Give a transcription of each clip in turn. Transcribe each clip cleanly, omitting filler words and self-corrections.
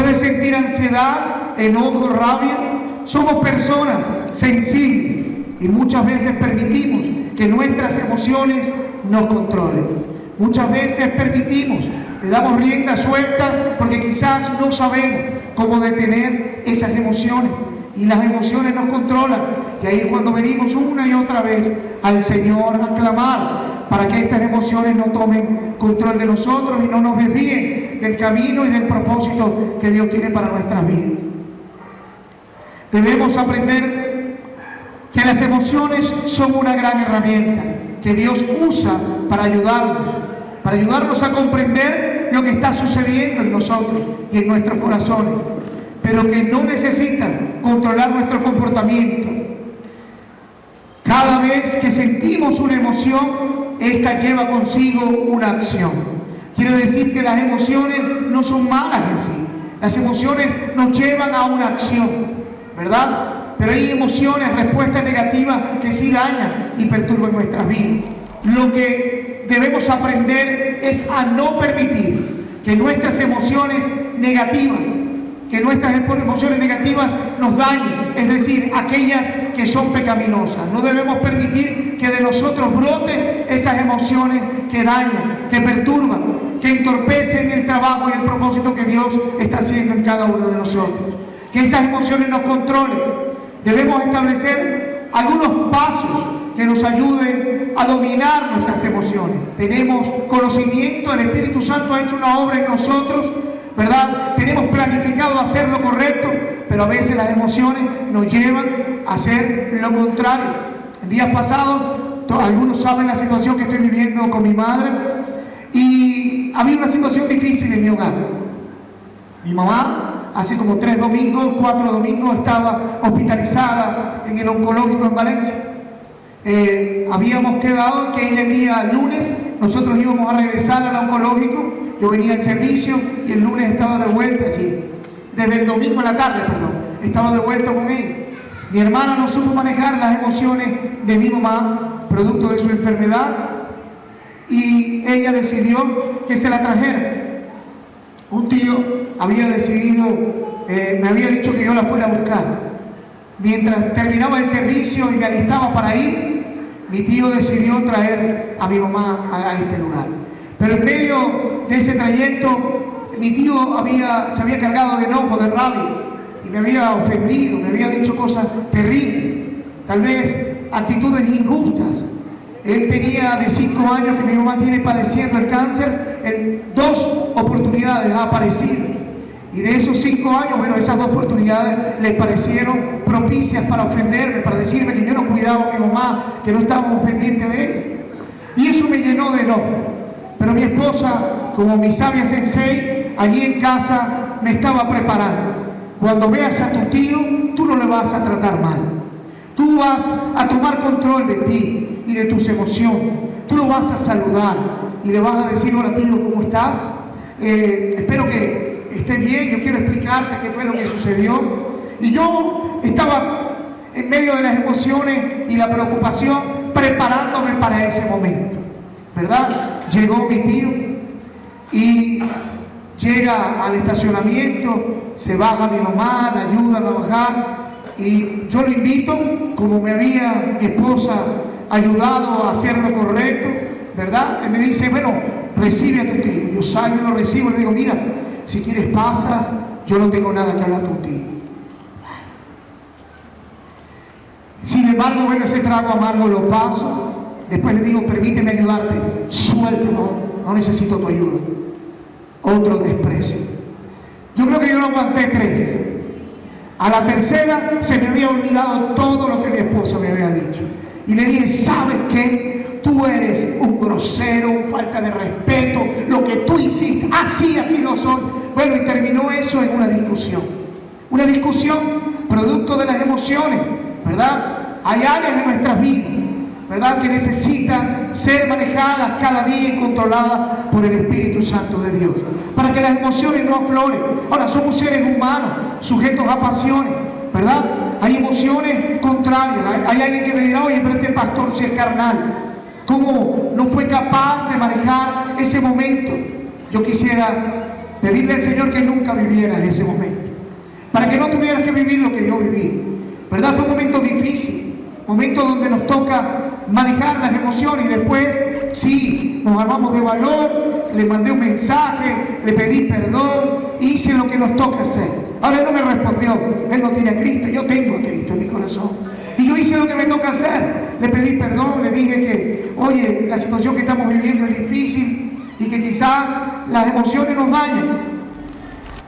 puedes sentir ansiedad, enojo, rabia. Somos personas sensibles y muchas veces permitimos que nuestras emociones nos controlen. Muchas veces permitimos, le damos rienda suelta porque quizás no sabemos cómo detener esas emociones y las emociones nos controlan. Y ahí es cuando venimos una y otra vez al Señor a clamar para que estas emociones no tomen control de nosotros y no nos desvíen del camino y del propósito que Dios tiene para nuestras vidas. Debemos aprender que las emociones son una gran herramienta que Dios usa para ayudarnos a comprender lo que está sucediendo en nosotros y en nuestros corazones, pero que no necesitan controlar nuestro comportamiento. Cada vez que sentimos una emoción, esta lleva consigo una acción. Quiero decir que las emociones no son malas en sí. Las emociones nos llevan a una acción, ¿verdad? Pero hay emociones, respuestas negativas que sí dañan y perturban nuestras vidas. Lo que debemos aprender es a no permitir que nuestras emociones negativas nos dañen, es decir, aquellas que son pecaminosas. No debemos permitir que de nosotros broten esas emociones que dañan, que perturban, que entorpecen el trabajo y el propósito que Dios está haciendo en cada uno de nosotros. Que esas emociones nos controlen. Debemos establecer algunos pasos que nos ayuden a dominar nuestras emociones. Tenemos conocimiento, el Espíritu Santo ha hecho una obra en nosotros, ¿verdad? Tenemos planificado hacer lo correcto, pero a veces las emociones nos llevan a hacer lo contrario. En días pasados, algunos saben la situación que estoy viviendo con mi madre, y había una situación difícil en mi hogar. Mi mamá, hace como 4 domingos, estaba hospitalizada en el oncológico en Valencia. Habíamos quedado que el día lunes nosotros íbamos a regresar al oncológico. Yo venía al servicio y el lunes estaba de vuelta allí. Desde el domingo en la tarde, estaba de vuelta con ella. Mi hermana no supo manejar las emociones de mi mamá, producto de su enfermedad, y ella decidió que se la trajera. Un tío había decidido, me había dicho que yo la fuera a buscar. Mientras terminaba el servicio y me alistaba para ir, mi tío decidió traer a mi mamá a este lugar. Pero en medio de ese trayecto, mi tío se había cargado de enojo, de rabia, y me había ofendido, me había dicho cosas terribles, tal vez actitudes injustas. Él tenía de 5 años que mi mamá tiene padeciendo el cáncer, en 2 oportunidades ha aparecido. Y de esos 5 años, esas 2 oportunidades le parecieron propicias para ofenderme, para decirme que yo no cuidaba a mi mamá, que no estábamos pendientes de ella. Y eso me llenó de enojo. Pero mi esposa, como mi sabia sensei, allí en casa me estaba preparando. Cuando veas a tu tío, tú no le vas a tratar mal. Tú vas a tomar control de ti y de tus emociones. Tú lo vas a saludar y le vas a decir: hola tío, ¿cómo estás? Espero que estés bien, yo quiero explicarte qué fue lo que sucedió. Y yo estaba en medio de las emociones y la preocupación, preparándome para ese momento, ¿verdad? Llegó mi tío y llega al estacionamiento, se baja mi mamá, la ayudan a bajar, y yo lo invito, como me había mi esposa ayudado a hacer lo correcto, ¿verdad? Él me dice: bueno, recibe a tu tío. Yo salgo y lo recibo y le digo: mira, si quieres pasas, yo no tengo nada que hablar contigo. Sin embargo, ese trago amargo lo paso. Después le digo: permíteme ayudarte. Suéltalo, no necesito tu ayuda. Otro desprecio. Yo creo que yo no aguanté 3. A la tercera se me había olvidado todo lo que mi esposa me había dicho. Y le dije: ¿sabes qué? Tú eres un grosero, un falta de respeto, lo que tú hiciste, así no son. Y terminó eso en una discusión. Una discusión producto de las emociones, ¿verdad? Hay áreas de nuestras vidas, ¿verdad?, que necesitan ser manejadas cada día y controladas por el Espíritu Santo de Dios, para que las emociones no afloren. Ahora, somos seres humanos, sujetos a pasiones, ¿verdad? Hay emociones contrarias. Hay alguien que me dirá: oye, pero este pastor sí es carnal. ¿Cómo no fue capaz de manejar ese momento? Yo quisiera pedirle al Señor que nunca vivieras ese momento, para que no tuvieras que vivir lo que yo viví, ¿verdad? Fue un momento difícil, momento donde nos toca manejar las emociones y después, sí, nos armamos de valor, le mandé un mensaje, le pedí perdón, hice lo que nos toca hacer. Ahora él no me respondió, él no tiene a Cristo, yo tengo a Cristo en mi corazón. Y yo hice lo que me toca hacer, le pedí perdón, le dije que, oye, la situación que estamos viviendo es difícil y que quizás las emociones nos dañan.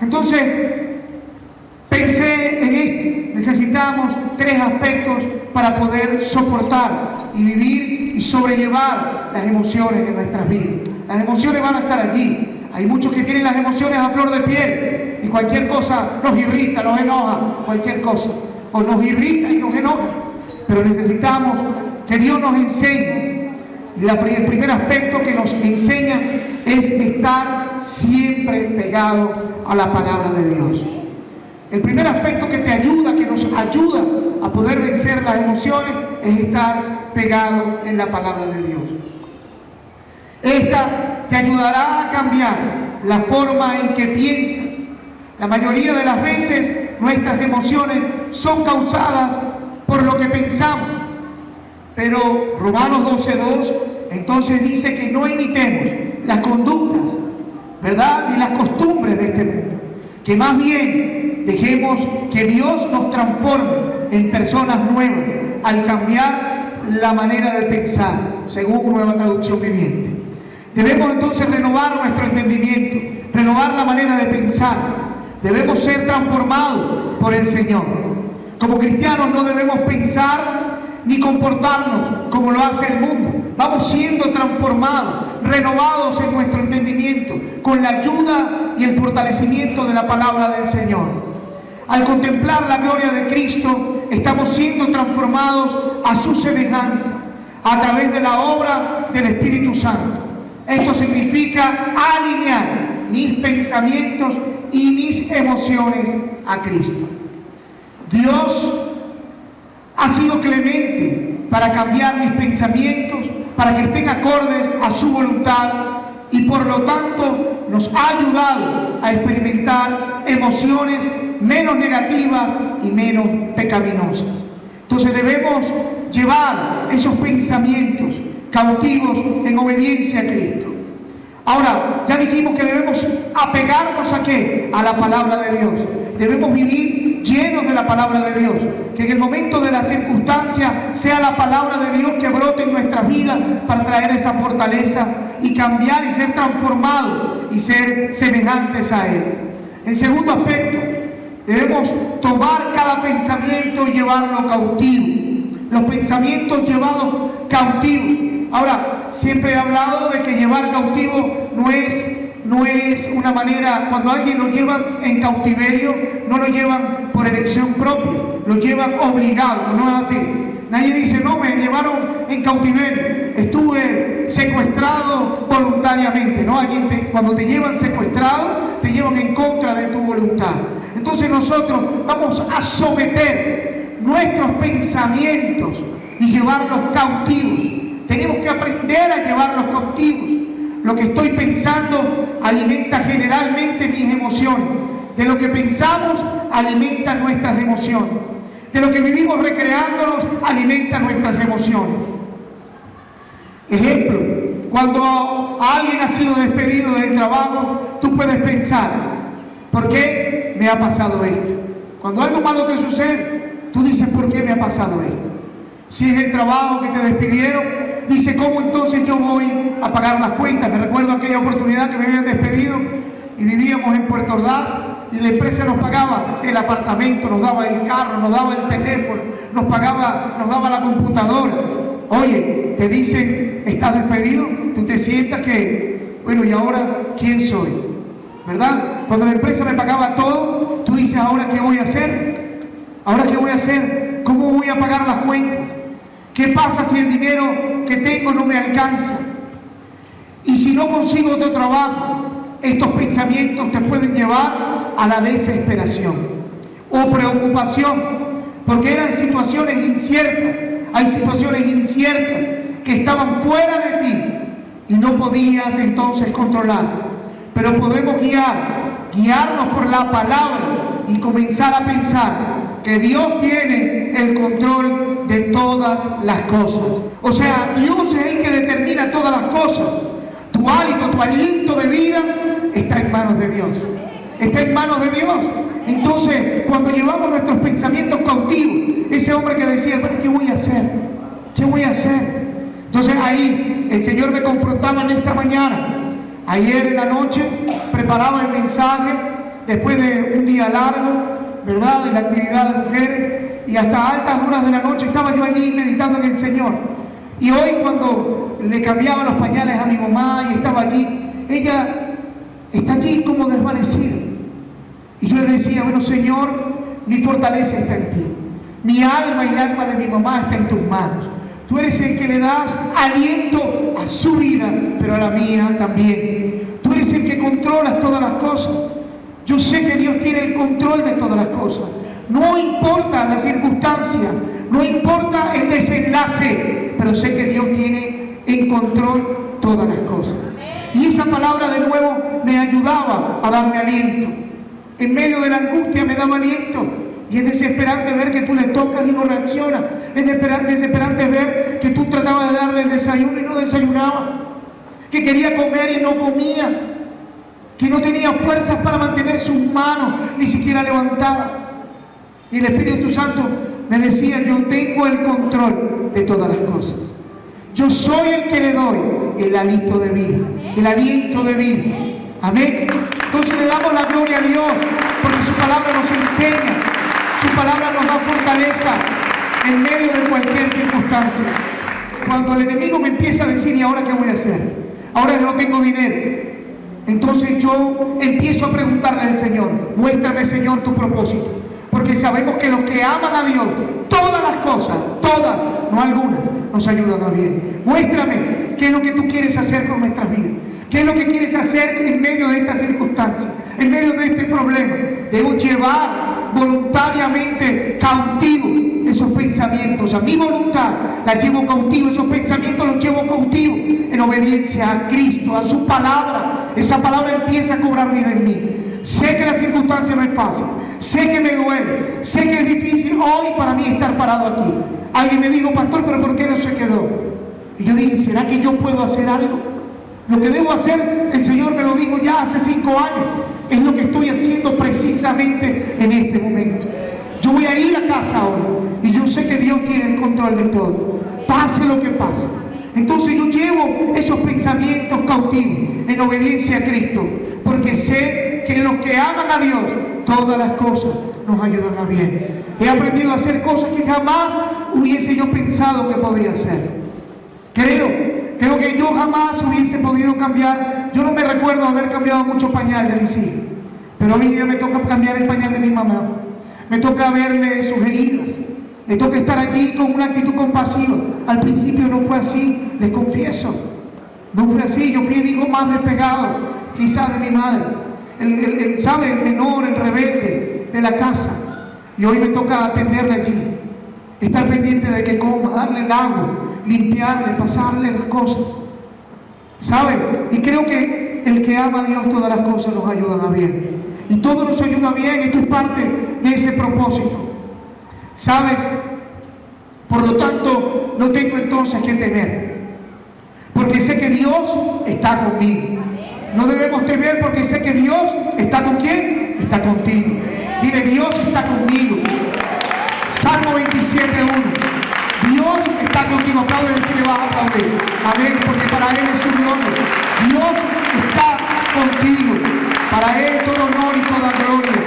Entonces, pensé en esto, necesitamos 3 aspectos para poder soportar y vivir y sobrellevar las emociones en nuestras vidas. Las emociones van a estar allí. Hay muchos que tienen las emociones a flor de piel y cualquier cosa nos irrita, nos enoja, cualquier cosa. O nos irrita y nos enoja. Pero necesitamos que Dios nos enseñe. Y el primer aspecto que nos enseña es estar siempre pegado a la palabra de Dios. El primer aspecto que te ayuda, que nos ayuda a poder vencer las emociones, es estar pegado en la palabra de Dios. Esta te ayudará a cambiar la forma en que piensas. La mayoría de las veces nuestras emociones son causadas por lo que pensamos. Pero Romanos 12:2 entonces dice que no imitemos las conductas, ¿verdad?, y las costumbres de este mundo. Que más bien dejemos que Dios nos transforme en personas nuevas al cambiar la manera de pensar, según Nueva Traducción Viviente. Debemos entonces renovar nuestro entendimiento, renovar la manera de pensar. Debemos ser transformados por el Señor. Como cristianos no debemos pensar ni comportarnos como lo hace el mundo. Vamos siendo transformados, renovados en nuestro entendimiento, con la ayuda y el fortalecimiento de la palabra del Señor. Al contemplar la gloria de Cristo, estamos siendo transformados a su semejanza, a través de la obra del Espíritu Santo. Esto significa alinear mis pensamientos y mis emociones a Cristo. Dios ha sido clemente para cambiar mis pensamientos, para que estén acordes a su voluntad y por lo tanto nos ha ayudado a experimentar emociones menos negativas y menos pecaminosas. Entonces debemos llevar esos pensamientos cautivos en obediencia a Cristo. Ahora, ya dijimos que debemos apegarnos ¿a qué? A la palabra de Dios. Debemos vivir llenos de la palabra de Dios. Que en el momento de la circunstancia sea la palabra de Dios que brote en nuestras vidas para traer esa fortaleza y cambiar y ser transformados y ser semejantes a Él. En segundo aspecto, debemos tomar cada pensamiento y llevarlo cautivo. Los pensamientos llevados cautivos. Ahora, siempre he hablado de que llevar cautivo no es una manera, cuando alguien lo llevan en cautiverio, no lo llevan por elección propia, lo llevan obligado, no es así. Nadie dice, no, me llevaron en cautiverio, estuve secuestrado voluntariamente, ¿no? Cuando te llevan secuestrado, te llevan en contra de tu voluntad. Entonces nosotros vamos a someter nuestros pensamientos y llevarlos cautivos. Tenemos que aprender a llevarlos cautivos. Lo que estoy pensando alimenta generalmente mis emociones. De lo que pensamos alimenta nuestras emociones. De lo que vivimos recreándonos alimenta nuestras emociones. Ejemplo, cuando alguien ha sido despedido del trabajo, tú puedes pensar, ¿por qué me ha pasado esto? Cuando algo malo te sucede, tú dices, ¿por qué me ha pasado esto? Si es el trabajo que te despidieron, dice, ¿cómo entonces yo voy a pagar las cuentas? Me recuerdo aquella oportunidad que me habían despedido y vivíamos en Puerto Ordaz y la empresa nos pagaba el apartamento, nos daba el carro, nos daba el teléfono, nos daba la computadora. Oye, te dicen, ¿estás despedido? Tú te sientas que, bueno, ¿y ahora quién soy? ¿Verdad? Cuando la empresa me pagaba todo, tú dices, ¿ahora qué voy a hacer? ¿Ahora qué voy a hacer? ¿Cómo voy a pagar las cuentas? ¿Qué pasa si el dinero que tengo no me alcanza? Y si no consigo otro trabajo, estos pensamientos te pueden llevar a la desesperación o preocupación, porque eran situaciones inciertas. Hay situaciones inciertas que estaban fuera de ti y no podías entonces controlar. Pero podemos guiar guiarnos por la palabra y comenzar a pensar que Dios tiene el control de todas las cosas. O sea, Dios es el que determina todas las cosas. Tu hálito, tu aliento de vida está en manos de Dios. Está en manos de Dios. Entonces, cuando llevamos nuestros pensamientos cautivos, ese hombre que decía, bueno, ¿qué voy a hacer? ¿Qué voy a hacer? Entonces ahí el Señor me confrontaba en esta mañana. Ayer en la noche preparaba el mensaje después de un día largo, ¿verdad?, de la actividad de mujeres, y hasta altas horas de la noche estaba yo allí meditando en el Señor. Y hoy, cuando le cambiaba los pañales a mi mamá y estaba allí, ella está allí como desvanecida. Y yo le decía, bueno, Señor, mi fortaleza está en ti. Mi alma y el alma de mi mamá está en tus manos. Tú eres el que le das aliento a su vida, pero a la mía también. Tú eres el que controlas todas las cosas. Yo sé que Dios tiene el control de todas las cosas. No importa la circunstancia, no importa el desenlace, pero sé que Dios tiene en control todas las cosas. Y esa palabra de nuevo me ayudaba a darme aliento. En medio de la angustia me daba aliento. Y es desesperante ver que tú le tocas y no reacciona. Es desesperante ver que tú tratabas de darle el desayuno y no desayunaba. Que quería comer y no comía. Que no tenía fuerzas para mantener sus manos ni siquiera levantadas. Y el Espíritu Santo me decía, yo tengo el control de todas las cosas. Yo soy el que le doy el aliento de vida. El aliento de vida. Amén. Entonces le damos la gloria a Dios porque su palabra nos enseña. Su palabra nos da fortaleza en medio de cualquier circunstancia. Cuando el enemigo me empieza a decir, ¿y ahora qué voy a hacer? Ahora no tengo dinero. Entonces yo empiezo a preguntarle al Señor, muéstrame, Señor, tu propósito. Porque sabemos que los que aman a Dios, todas las cosas, todas, no algunas, nos ayudan a bien. Muéstrame qué es lo que tú quieres hacer con nuestras vidas. ¿Qué es lo que quieres hacer en medio de esta circunstancia? En medio de este problema. Debo llevar voluntariamente cautivo esos pensamientos. A mi voluntad la llevo cautivo. Esos pensamientos los llevo cautivo en obediencia a Cristo, a su palabra. Esa palabra empieza a cobrar vida en mí. Sé que la circunstancia no es fácil. Sé que me duele. Sé que es difícil hoy para mí estar parado aquí. Alguien me dijo, pastor, ¿pero por qué no se quedó? Y yo dije, ¿será que yo puedo hacer algo? Lo que debo hacer, el Señor me lo dijo ya hace 5 años. Es lo que estoy haciendo precisamente en este momento. Yo voy a ir a casa ahora. Y yo sé que Dios tiene el control de todo. Pase lo que pase. Entonces yo llevo esos pensamientos cautivos en obediencia a Cristo. Porque sé que los que aman a Dios, todas las cosas nos ayudan a bien. He aprendido a hacer cosas que jamás hubiese yo pensado que podía hacer. Creo que yo jamás hubiese podido cambiar. Yo no me recuerdo haber cambiado mucho pañal de mis hijos, pero hoy día me toca cambiar el pañal de mi mamá. Me toca verle sus heridas. Me toca estar allí con una actitud compasiva. Al principio no fue así, les confieso. No fue así. Yo fui el hijo más despegado, quizás, de mi madre. ¿Sabe? El menor, el rebelde de la casa. Y hoy me toca atenderle allí. Estar pendiente de que coma, darle el agua, limpiarle, pasarle las cosas. ¿Sabe? Y creo que el que ama a Dios, todas las cosas nos ayudan a bien. Y todo nos ayuda bien. Esto es parte de ese propósito. ¿Sabes? Por lo tanto, no tengo entonces que temer. Porque sé que Dios está conmigo. No debemos temer porque sé que Dios está ¿con quién? Está contigo. Dile, Dios está conmigo. Salmo 27:1. Dios está contigo. Aplaude si le vas a aplaudir. Amén, porque para Él es su gloria. Dios está contigo. Para Él todo honor y toda gloria.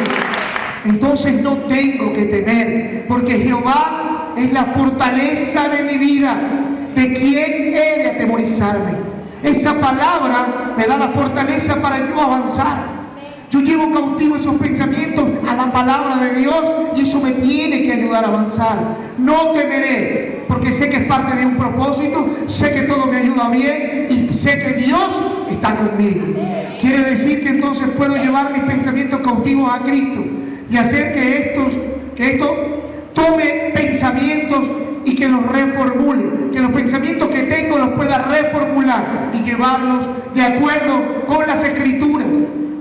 Entonces no tengo que temer, porque Jehová es la fortaleza de mi vida. ¿De quién he de atemorizarme? Esa palabra me da la fortaleza para yo avanzar. Yo llevo cautivo esos pensamientos a la palabra de Dios y eso me tiene que ayudar a avanzar. No temeré, porque sé que es parte de un propósito, sé que todo me ayuda bien y sé que Dios está conmigo. Quiere decir que entonces puedo llevar mis pensamientos cautivos a Cristo y hacer que esto tome pensamientos y que los reformule, que los pensamientos que tengo los pueda reformular y llevarlos de acuerdo con las Escrituras.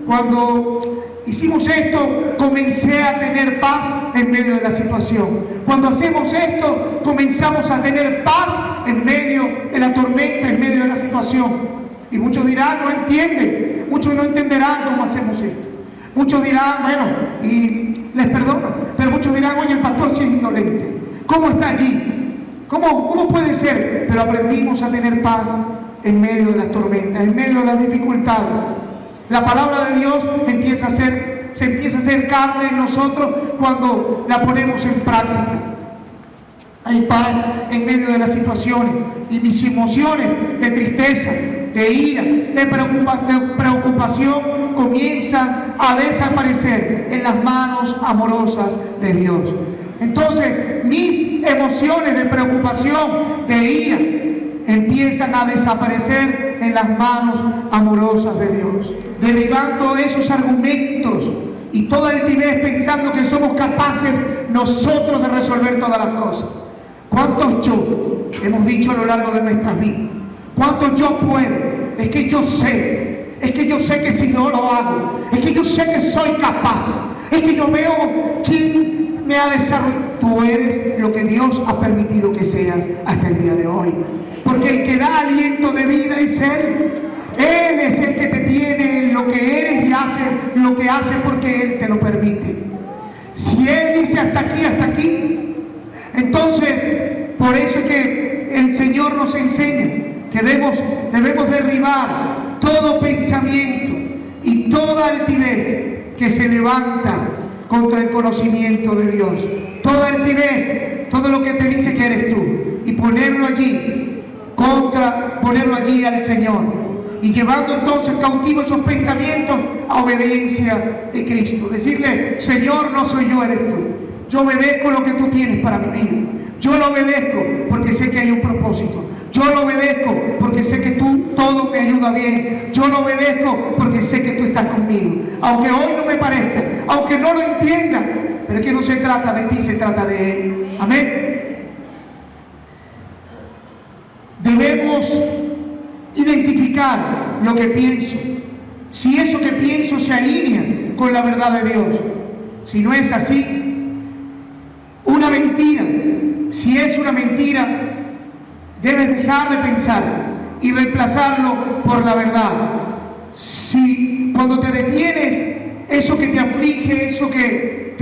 Cuando hicimos esto, comencé a tener paz en medio de la situación. Cuando hacemos esto, comenzamos a tener paz en medio de la tormenta, en medio de la situación. Y muchos dirán, no entienden, muchos no entenderán cómo hacemos esto. Muchos dirán, bueno, y les perdono, pero muchos dirán, oye, el pastor sí es indolente. ¿Cómo está allí? ¿Cómo puede ser? Pero aprendimos a tener paz en medio de las tormentas, en medio de las dificultades. La palabra de Dios se empieza a hacer carne en nosotros cuando la ponemos en práctica. Hay paz en medio de las situaciones, y mis emociones de tristeza, de ira, de preocupación comienzan a desaparecer en las manos amorosas de Dios. Entonces mis emociones de preocupación, de ira, empiezan a desaparecer en las manos amorosas de Dios, derribando esos argumentos y toda altivez, pensando que somos capaces nosotros de resolver todas las cosas. ¿Cuántos yo hemos dicho a lo largo de nuestras vidas? ¿Cuántos yo puedo? Es que yo sé que si no lo hago, es que yo sé que soy capaz, es que yo veo quién me ha desarrollado. Tú eres lo que Dios ha permitido que seas hasta el día de hoy, porque el que da aliento de vida es Él. Él es el que te tiene en lo que eres y hace lo que hace porque Él te lo permite. Si Él dice hasta aquí, entonces por eso es que el Señor nos enseña que debemos derribar todo pensamiento y toda altivez que se levanta contra el conocimiento de Dios. Toda altivez, todo lo que te dice que eres tú, y ponerlo allí al Señor, y llevando entonces cautivo esos pensamientos a obediencia de Cristo. Decirle, Señor, no soy yo, eres tú. Yo obedezco lo que tú tienes para mi vida. Yo lo obedezco porque sé que hay un propósito. Yo lo obedezco porque sé que todo me ayuda bien. Yo lo obedezco porque sé que tú estás conmigo. Aunque hoy no me parezca, aunque no lo entienda, pero es que no se trata de ti, se trata de Él. Amén. Debemos identificar lo que pienso. Si eso que pienso se alinea con la verdad de Dios. Si no es así, una mentira. Si es una mentira, debes dejar de pensar y reemplazarlo por la verdad. Si cuando te detienes, eso que te aflige, eso que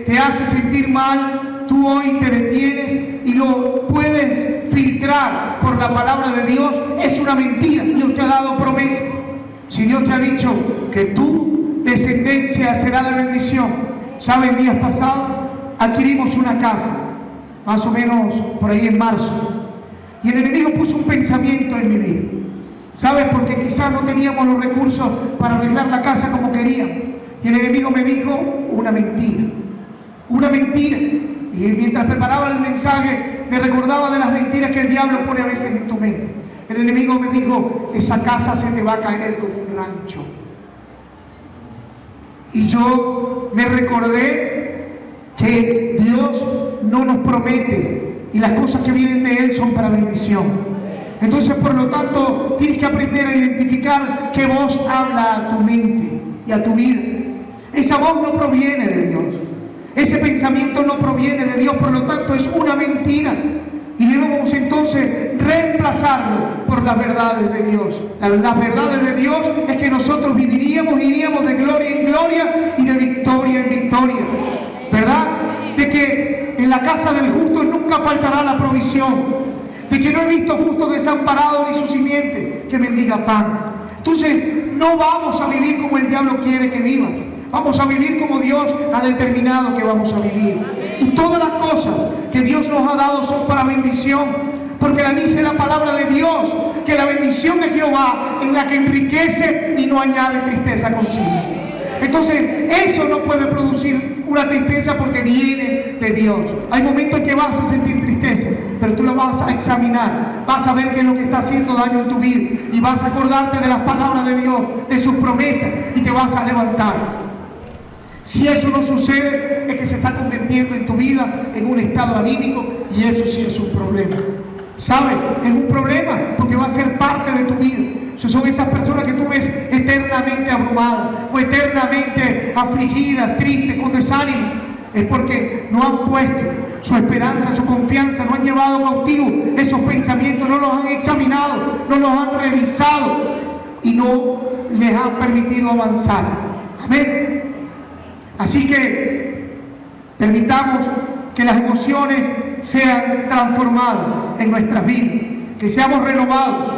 te hace sentir mal, tú hoy te detienes y lo puedes filtrar por la palabra de Dios, es una mentira. Dios te ha dado promesas. Si Dios te ha dicho que tu descendencia será de bendición, ¿saben? Días pasados adquirimos una casa, más o menos por ahí en marzo. Y el enemigo puso un pensamiento en mi vida. ¿Sabes? Porque quizás no teníamos los recursos para arreglar la casa como queríamos. Y el enemigo me dijo una mentira. Una mentira. Y mientras preparaba el mensaje, me recordaba de las mentiras que el diablo pone a veces en tu mente. El enemigo me dijo, esa casa se te va a caer como un rancho. Y yo me recordé que Dios no nos promete, y las cosas que vienen de Él son para bendición. Entonces, por lo tanto, tienes que aprender a identificar qué voz habla a tu mente y a tu vida. Esa voz no proviene de Dios. Ese pensamiento no proviene de Dios, por lo tanto es una mentira. Y debemos entonces reemplazarlo por las verdades de Dios. Las verdades de Dios es que nosotros iríamos de gloria en gloria y de victoria en victoria. ¿Verdad? De que en la casa del justo nunca faltará la provisión. De que no he visto justo desamparado ni su simiente que mendiga pan. Entonces, no vamos a vivir como el diablo quiere que vivas. Vamos a vivir como Dios ha determinado que vamos a vivir. Y todas las cosas que Dios nos ha dado son para bendición. Porque la dice la palabra de Dios, que la bendición de Jehová es la que enriquece y no añade tristeza consigo. Entonces, eso no puede producir una tristeza porque viene de Dios. Hay momentos en que vas a sentir tristeza, pero tú lo vas a examinar, vas a ver qué es lo que está haciendo daño en tu vida y vas a acordarte de las palabras de Dios, de sus promesas, y te vas a levantar. Si eso no sucede, es que se está convirtiendo en tu vida en un estado anímico, y eso sí es un problema. ¿Sabes? Es un problema porque va a ser parte de tu vida. Son esas personas que tú ves eternamente eternamente abrumadas o eternamente afligidas, tristes, con desánimo, es porque no han puesto su esperanza, su confianza, no han llevado cautivo esos pensamientos, no los han examinado, no los han revisado y no les han permitido avanzar. Amén. Así que permitamos que las emociones sean transformadas en nuestras vidas, que seamos renovados.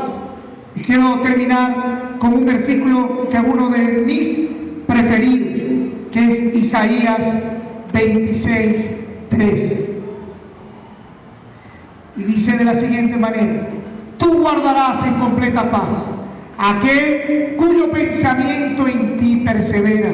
Y quiero terminar con un versículo que es uno de mis preferidos, que es Isaías 26:3. Y dice de la siguiente manera: tú guardarás en completa paz aquel cuyo pensamiento en ti persevera,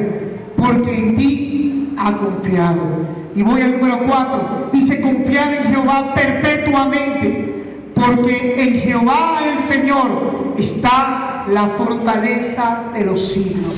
porque en ti ha confiado. Y voy al número 4, dice: confiad en Jehová perpetuamente, porque en Jehová el Señor está la fortaleza de los siglos.